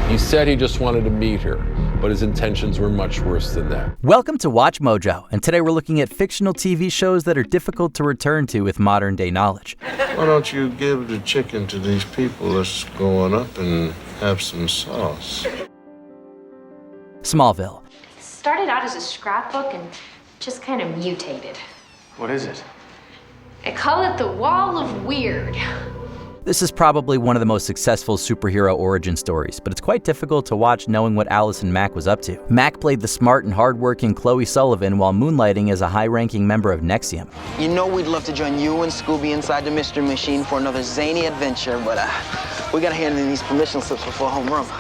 He said he just wanted to meet her, but his intentions were much worse than that. Welcome to Watch Mojo, and today we're looking at fictional TV shows that are difficult to return to with modern-day knowledge. Why don't you give the chicken to these people that's going up and have some sauce? Smallville. It started out as a scrapbook and just kind of mutated. What is it? I call it the Wall of Weird. This is probably one of the most successful superhero origin stories, but it's quite difficult to watch knowing what Allison Mack was up to. Mack played the smart and hardworking Chloe Sullivan while moonlighting as a high-ranking member of NXIVM. You know we'd love to join you and Scooby inside the Mystery Machine for another zany adventure, but we gotta hand in these permission slips before homeroom.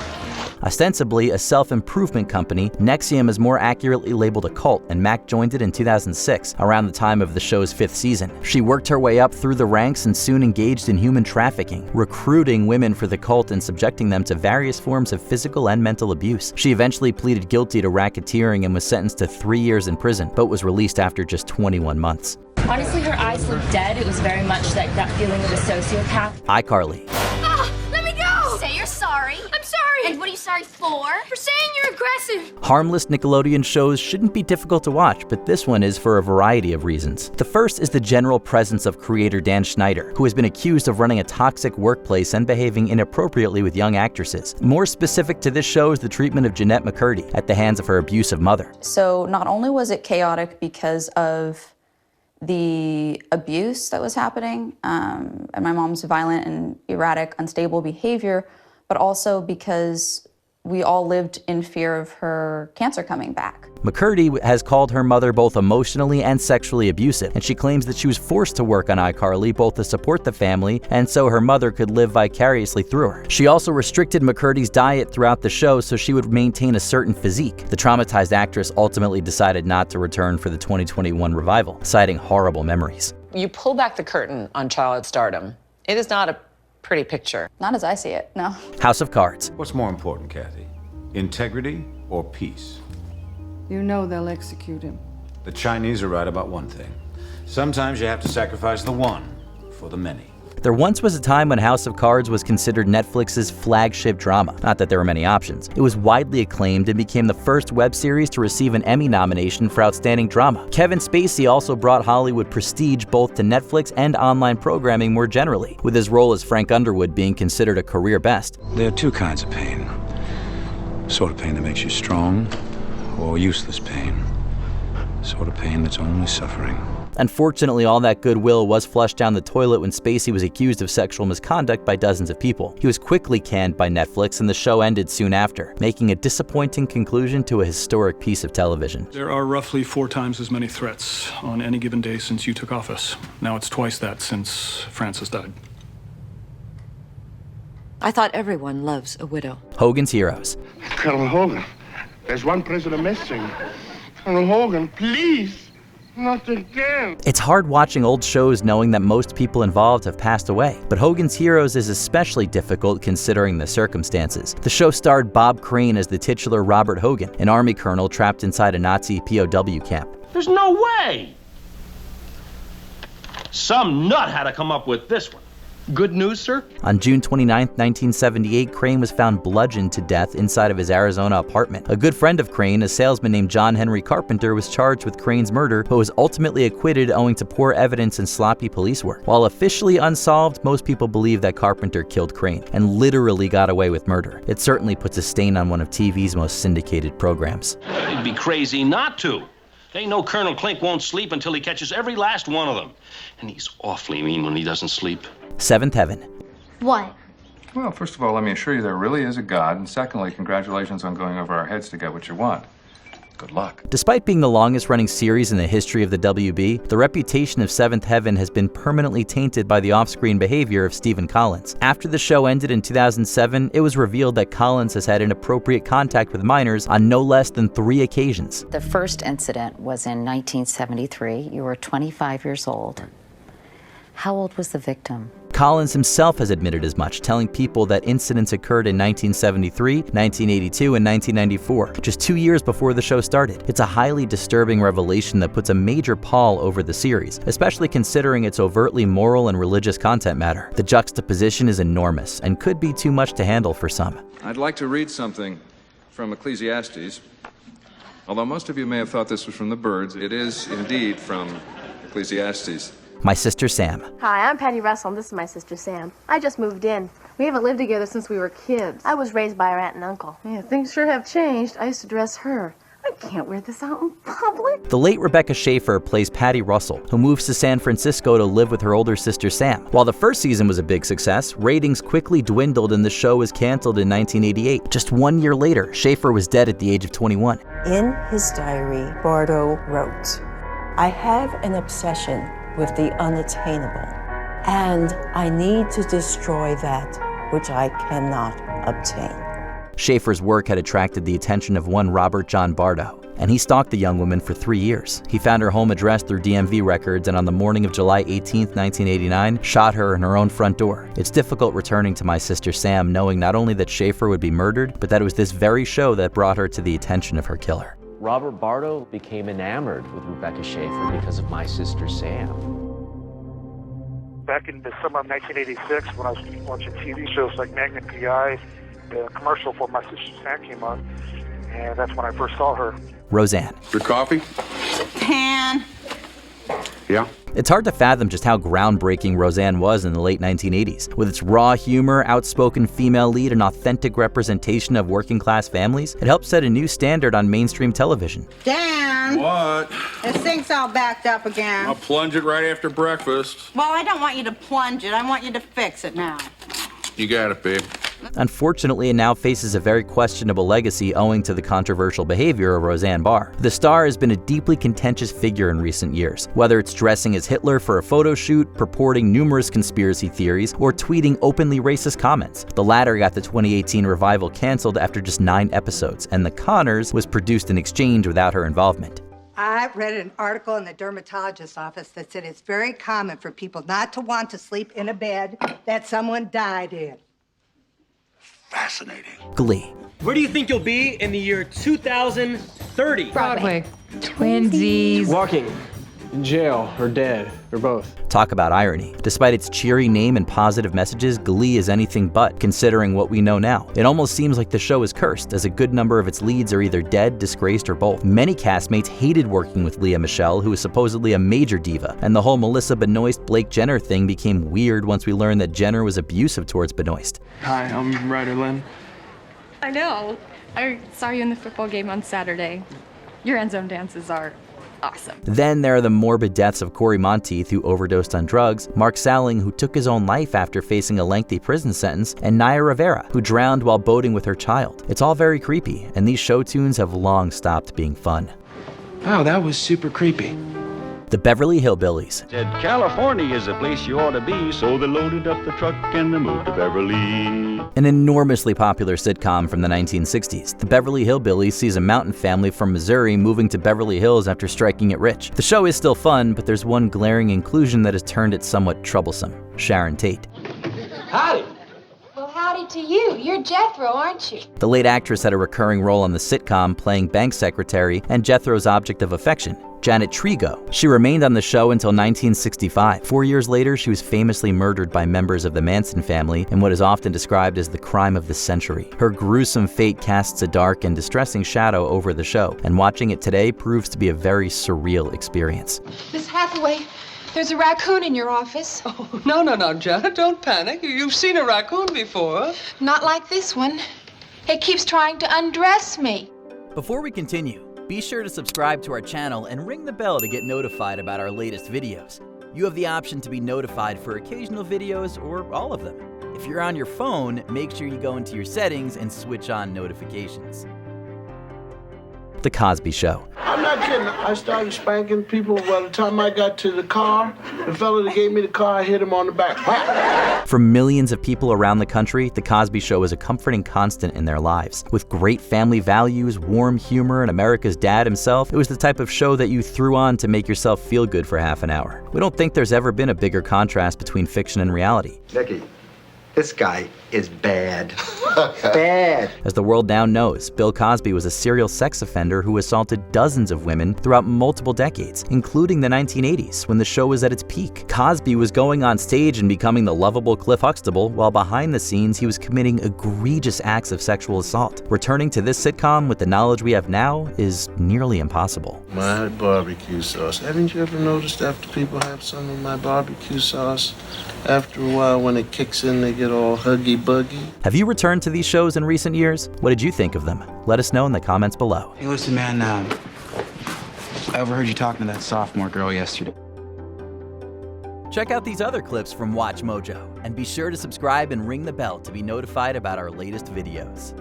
Ostensibly a self-improvement company, NXIVM is more accurately labeled a cult, and Mack joined it in 2006, around the time of the show's 5th season. She worked her way up through the ranks and soon engaged in human trafficking, recruiting women for the cult and subjecting them to various forms of physical and mental abuse. She eventually pleaded guilty to racketeering and was sentenced to 3 years in prison, but was released after just 21 months. Honestly, her eyes looked dead. It was very much like that feeling of a sociopath. iCarly. Let me go! Say you're sorry. I'm sorry. And what are you sorry for? For saying you're aggressive. Harmless Nickelodeon shows shouldn't be difficult to watch, but this one is for a variety of reasons. The first is the general presence of creator Dan Schneider, who has been accused of running a toxic workplace and behaving inappropriately with young actresses. More specific to this show is the treatment of Jennette McCurdy at the hands of her abusive mother. So not only was it chaotic because of the abuse that was happening, and my mom's violent and erratic, unstable behavior, but also because we all lived in fear of her cancer coming back. McCurdy has called her mother both emotionally and sexually abusive, and she claims that she was forced to work on iCarly both to support the family and so her mother could live vicariously through her. She also restricted McCurdy's diet throughout the show so she would maintain a certain physique. The traumatized actress ultimately decided not to return for the 2021 revival, citing horrible memories. You pull back the curtain on child stardom. It is not a pretty picture. Not as I see it, no. House of Cards. What's more important, Kathy? Integrity or peace? You know they'll execute him. The Chinese are right about one thing. Sometimes you have to sacrifice the one for the many. There once was a time when House of Cards was considered Netflix's flagship drama. Not that there were many options. It was widely acclaimed and became the first web series to receive an Emmy nomination for Outstanding Drama. Kevin Spacey also brought Hollywood prestige both to Netflix and online programming more generally, with his role as Frank Underwood being considered a career best. There are two kinds of pain. Sort of pain that makes you strong, or useless pain. Sort of pain that's only suffering. Unfortunately, all that goodwill was flushed down the toilet when Spacey was accused of sexual misconduct by dozens of people. He was quickly canned by Netflix and the show ended soon after, making a disappointing conclusion to a historic piece of television. There are roughly 4 times as many threats on any given day since you took office. Now it's twice that since Francis died. I thought everyone loves a widow. Hogan's Heroes. Colonel Hogan, there's one prisoner missing. Colonel Hogan, please. Not again. It's hard watching old shows knowing that most people involved have passed away, but Hogan's Heroes is especially difficult considering the circumstances. The show starred Bob Crane as the titular Robert Hogan, an army colonel trapped inside a Nazi POW camp. There's no way! Some nut had to come up with this one. Good news, sir? On June 29, 1978, Crane was found bludgeoned to death inside of his Arizona apartment. A good friend of Crane, a salesman named John Henry Carpenter, was charged with Crane's murder, but was ultimately acquitted owing to poor evidence and sloppy police work. While officially unsolved, most people believe that Carpenter killed Crane and literally got away with murder. It certainly puts a stain on one of TV's most syndicated programs. It'd be crazy not to. Ain't no Colonel Klink won't sleep until he catches every last one of them. And he's awfully mean when he doesn't sleep. Seventh Heaven. What? Well, first of all, let me assure you there really is a God, and secondly, congratulations on going over our heads to get what you want. Good luck. Despite being the longest-running series in the history of the WB, the reputation of Seventh Heaven has been permanently tainted by the off-screen behavior of Stephen Collins. After the show ended in 2007, it was revealed that Collins has had inappropriate contact with minors on no less than 3 occasions. The first incident was in 1973. You were 25 years old. How old was the victim? Collins himself has admitted as much, telling People that incidents occurred in 1973, 1982, and 1994, just 2 years before the show started. It's a highly disturbing revelation that puts a major pall over the series, especially considering its overtly moral and religious content matter. The juxtaposition is enormous and could be too much to handle for some. I'd like to read something from Ecclesiastes. Although most of you may have thought this was from the birds, it is indeed from Ecclesiastes. My sister Sam. Hi, I'm Patty Russell, and this is my sister Sam. I just moved in. We haven't lived together since we were kids. I was raised by our aunt and uncle. Yeah, things sure have changed. I used to dress her. I can't wear this out in public. The late Rebecca Schaefer plays Patty Russell, who moves to San Francisco to live with her older sister Sam. While the first season was a big success, ratings quickly dwindled and the show was canceled in 1988. Just 1 year later, Schaefer was dead at the age of 21. In his diary, Bardo wrote, "I have an obsession with the unattainable, and I need to destroy that which I cannot obtain." Schaefer's work had attracted the attention of one Robert John Bardo, and he stalked the young woman for 3 years. He found her home address through DMV records, and on the morning of July 18, 1989, shot her in her own front door. It's difficult returning to my sister Sam knowing not only that Schaefer would be murdered, but that it was this very show that brought her to the attention of her killer. Robert Bardo became enamored with Rebecca Schaefer because of My Sister Sam. Back in the summer of 1986, when I was watching TV shows like Magnum PI, the commercial for My Sister Sam came on, and that's when I first saw her. Roseanne. Your coffee? Pan. Yeah. It's hard to fathom just how groundbreaking Roseanne was in the late 1980s. With its raw humor, outspoken female lead, and authentic representation of working-class families, it helped set a new standard on mainstream television. Dan! What? This sink's all backed up again. I'll plunge it right after breakfast. Well, I don't want you to plunge it. I want you to fix it now. You got it, babe. Unfortunately, it now faces a very questionable legacy owing to the controversial behavior of Roseanne Barr. The star has been a deeply contentious figure in recent years, whether it's dressing as Hitler for a photo shoot, purporting numerous conspiracy theories, or tweeting openly racist comments. The latter got the 2018 revival canceled after just 9 episodes, and The Conners was produced in exchange without her involvement. I read an article in the dermatologist's office that said it's very common for people not to want to sleep in a bed that someone died in. Fascinating. Glee. Where do you think you'll be in the year 2030? Broadway. Twinsies. Walking. In jail or dead or both. Talk about irony. Despite its cheery name and positive messages, Glee is anything but, considering what we know now. It almost seems like the show is cursed, as a good number of its leads are either dead, disgraced, or both. Many castmates hated working with Lea Michele, who is supposedly a major diva, and the whole Melissa Benoist-Blake Jenner thing became weird once we learned that Jenner was abusive towards Benoist. Hi, I'm Ryder Lynn. I know. I saw you in the football game on Saturday. Your end zone dances are awesome. Then there are the morbid deaths of Corey Monteith, who overdosed on drugs, Mark Salling, who took his own life after facing a lengthy prison sentence, and Naya Rivera, who drowned while boating with her child. It's all very creepy, and these show tunes have long stopped being fun. Wow, that was super creepy. The Beverly Hillbillies. Said California is the place you ought to be, so they loaded up the truck and they moved to Beverly. An enormously popular sitcom from the 1960s, The Beverly Hillbillies sees a mountain family from Missouri moving to Beverly Hills after striking it rich. The show is still fun, but there's one glaring inclusion that has turned it somewhat troublesome: Sharon Tate. Howdy. Well, howdy to you. You're Jethro, aren't you? The late actress had a recurring role on the sitcom, playing bank secretary and Jethro's object of affection, Janet Trigo. She remained on the show until 1965. 4 years later, she was famously murdered by members of the Manson family in what is often described as the crime of the century. Her gruesome fate casts a dark and distressing shadow over the show, and watching it today proves to be a very surreal experience. Miss Hathaway, there's a raccoon in your office. Oh, no, Janet, don't panic. You've seen a raccoon before. Not like this one. It keeps trying to undress me. Before we continue, be sure to subscribe to our channel and ring the bell to get notified about our latest videos. You have the option to be notified for occasional videos or all of them. If you're on your phone, make sure you go into your settings and switch on notifications. The Cosby Show. I'm not kidding. I started spanking people. By the time I got to the car, the fella that gave me the car, I hit him on the back. For millions of people around the country, The Cosby Show is a comforting constant in their lives. With great family values, warm humor, and America's dad himself, it was the type of show that you threw on to make yourself feel good for half an hour. We don't think there's ever been a bigger contrast between fiction and reality. Nicky, this guy is bad. Bad. As the world now knows, Bill Cosby was a serial sex offender who assaulted dozens of women throughout multiple decades, including the 1980s, when the show was at its peak. Cosby was going on stage and becoming the lovable Cliff Huxtable, while behind the scenes he was committing egregious acts of sexual assault. Returning to this sitcom with the knowledge we have now is nearly impossible. My barbecue sauce. Haven't you ever noticed after people have some of my barbecue sauce, after a while when it kicks in they get all huggy-buggy? Have you returned to these shows in recent years? What did you think of them? Let us know in the comments below. Hey, listen, man, I overheard you talking to that sophomore girl yesterday. Check out these other clips from WatchMojo, and be sure to subscribe and ring the bell to be notified about our latest videos.